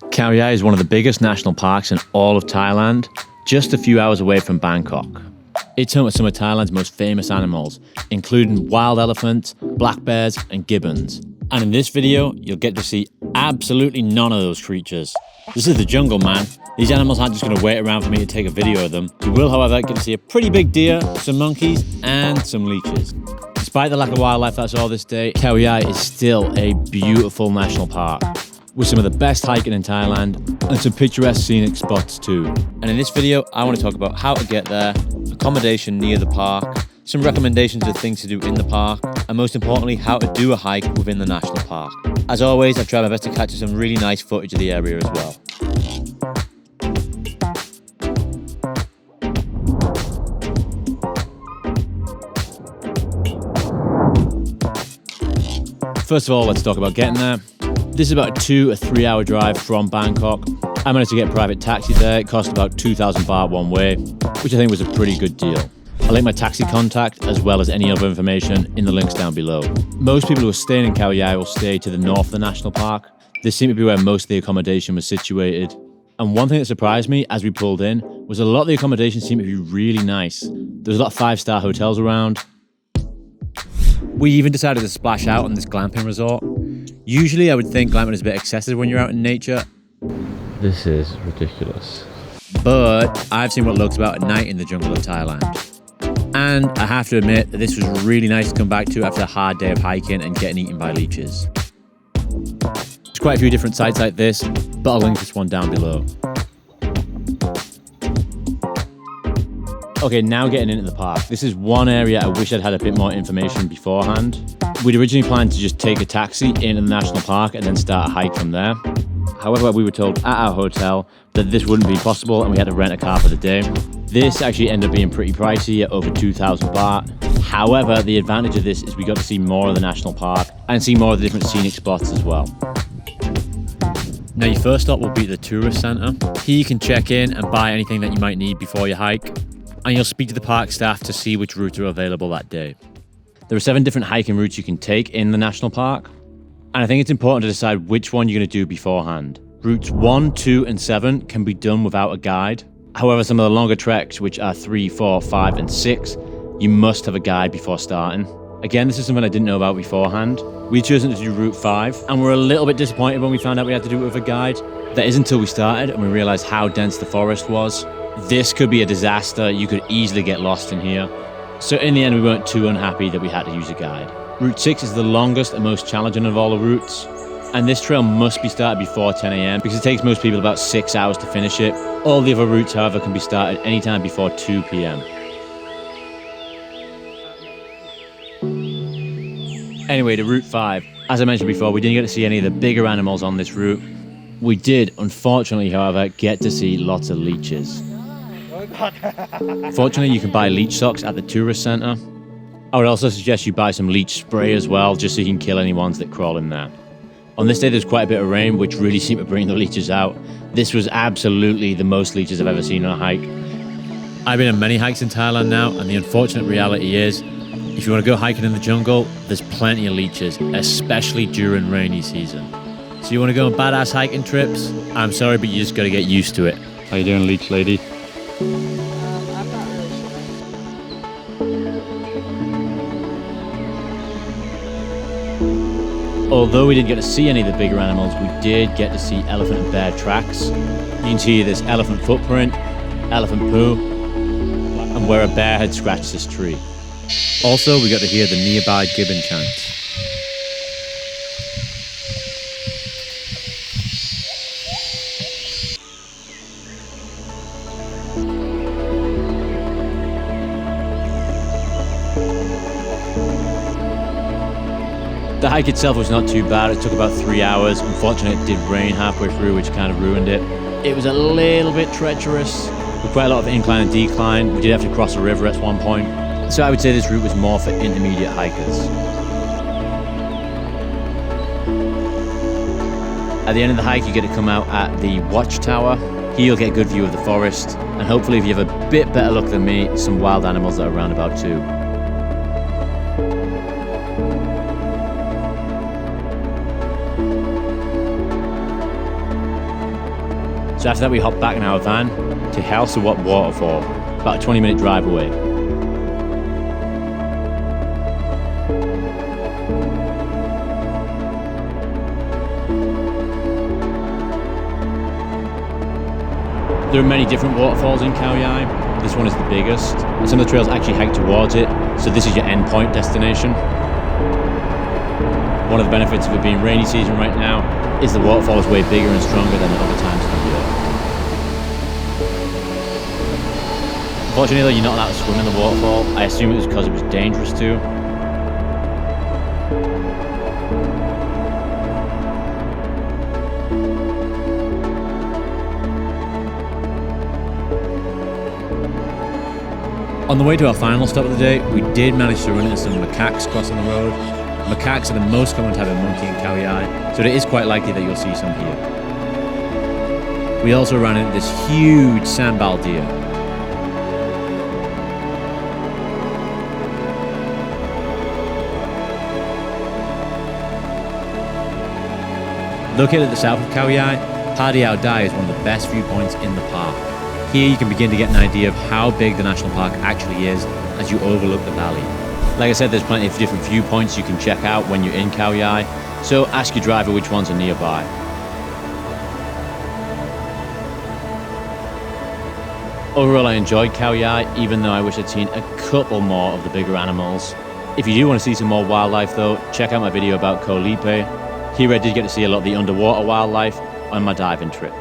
Khao Yai is one of the biggest national parks in all of Thailand, just a few hours away from Bangkok. It's home to some of Thailand's most famous animals, including wild elephants, black bears, and gibbons. And in this video, you'll get to see absolutely none of those creatures. This is the jungle, man. These animals aren't just going to wait around for me to take a video of them. You will, however, get to see a pretty big deer, some monkeys, and some leeches. Despite the lack of wildlife that I saw this day, Khao Yai is still a beautiful national park, with some of the best hiking in Thailand and some picturesque scenic spots too. And in this video, I want to talk about how to get there, accommodation near the park, some recommendations of things to do in the park, and most importantly, how to do a hike within the national park. As always, I've tried my best to capture some really nice footage of the area as well. First of all, let's talk about getting there. This is about a 2 or 3 hour drive from Bangkok. I managed to get a private taxi there. It cost about 2,000 baht one way, which I think was a pretty good deal. I'll link my taxi contact as well as any other information in the links down below. Most people who are staying in Khao Yai will stay to the north of the national park. This seemed to be where most of the accommodation was situated. And one thing that surprised me as we pulled in was a lot of the accommodation seemed to be really nice. There was a lot of 5-star hotels around. We even decided to splash out on this glamping resort. Usually I would think glamping is a bit excessive when you're out in nature. This is ridiculous. But I've seen what it looks about at night in the jungle of Thailand. And I have to admit that this was really nice to come back to after a hard day of hiking and getting eaten by leeches. There's quite a few different sites like this, but I'll link this one down below. Okay, now getting into the park. This is one area I wish I'd had a bit more information beforehand. We'd originally planned to just take a taxi into the national park and then start a hike from there. However, we were told at our hotel that this wouldn't be possible and we had to rent a car for the day. This actually ended up being pretty pricey at over 2,000 baht. However, the advantage of this is we got to see more of the national park and see more of the different scenic spots as well. Now your first stop will be the tourist centre. Here you can check in and buy anything that you might need before your hike. And you'll speak to the park staff to see which routes are available that day. There are 7 different hiking routes you can take in the national park. And I think it's important to decide which one you're going to do beforehand. Routes 1, 2, and 7 can be done without a guide. However, some of the longer treks, which are 3, 4, 5, and 6, you must have a guide before starting. Again, this is something I didn't know about beforehand. We'd chosen to do Route 5, and we're a little bit disappointed when we found out we had to do it with a guide. That is until we started and we realized how dense the forest was. This could be a disaster. You could easily get lost in here. So in the end, we weren't too unhappy that we had to use a guide. Route 6 is the longest and most challenging of all the routes. And this trail must be started before 10 AM because it takes most people about 6 hours to finish it. All the other routes, however, can be started anytime before 2 PM. Anyway, to Route 5. As I mentioned before, we didn't get to see any of the bigger animals on this route. We did, unfortunately, however, get to see lots of leeches. Fortunately, you can buy leech socks at the tourist centre. I would also suggest you buy some leech spray as well, just so you can kill any ones that crawl in there. On this day, there's quite a bit of rain, which really seemed to bring the leeches out. This was absolutely the most leeches I've ever seen on a hike. I've been on many hikes in Thailand now, and the unfortunate reality is, if you want to go hiking in the jungle, there's plenty of leeches, especially during rainy season. So you want to go on badass hiking trips? I'm sorry, but you just got to get used to it. How you doing, leech lady? I'm not really sure. Although we didn't get to see any of the bigger animals, we did get to see elephant and bear tracks. You can see this elephant footprint, elephant poo, and where a bear had scratched this tree. Also, we got to hear the nearby gibbon chants. The hike itself was not too bad. It took about 3 hours. Unfortunately, it did rain halfway through, which kind of ruined it. It was a little bit treacherous, with quite a lot of incline and decline. We did have to cross a river at one point. So I would say this route was more for intermediate hikers. At the end of the hike, you get to come out at the watchtower. Here you'll get a good view of the forest, and hopefully, if you have a bit better luck than me, some wild animals that are around about too. So after that we hopped back in our van to Khao Yai Waterfall, about a 20-minute drive away. There are many different waterfalls in Khao Yai. This one is the biggest. And some of the trails actually hike towards it, so this is your endpoint destination. One of the benefits of it being rainy season right now is the waterfall is way bigger and stronger than at other times of the year. Unfortunately though, you're not allowed to swim in the waterfall. I assume it was because it was dangerous too. On the way to our final stop of the day, we did manage to run into some macaques crossing the road. Macaques are the most common type of monkey in Khao Yai, so it is quite likely that you'll see some here. We also ran into this huge sandball deer. Located at the south of Khao Yai, Khao Yai is one of the best viewpoints in the park. Here you can begin to get an idea of how big the national park actually is as you overlook the valley. Like I said, there's plenty of different viewpoints you can check out when you're in Khao Yai, so ask your driver which ones are nearby. Overall, I enjoyed Khao Yai, even though I wish I'd seen a couple more of the bigger animals. If you do want to see some more wildlife though, check out my video about Koh Lipe. Here I did get to see a lot of the underwater wildlife on my diving trip.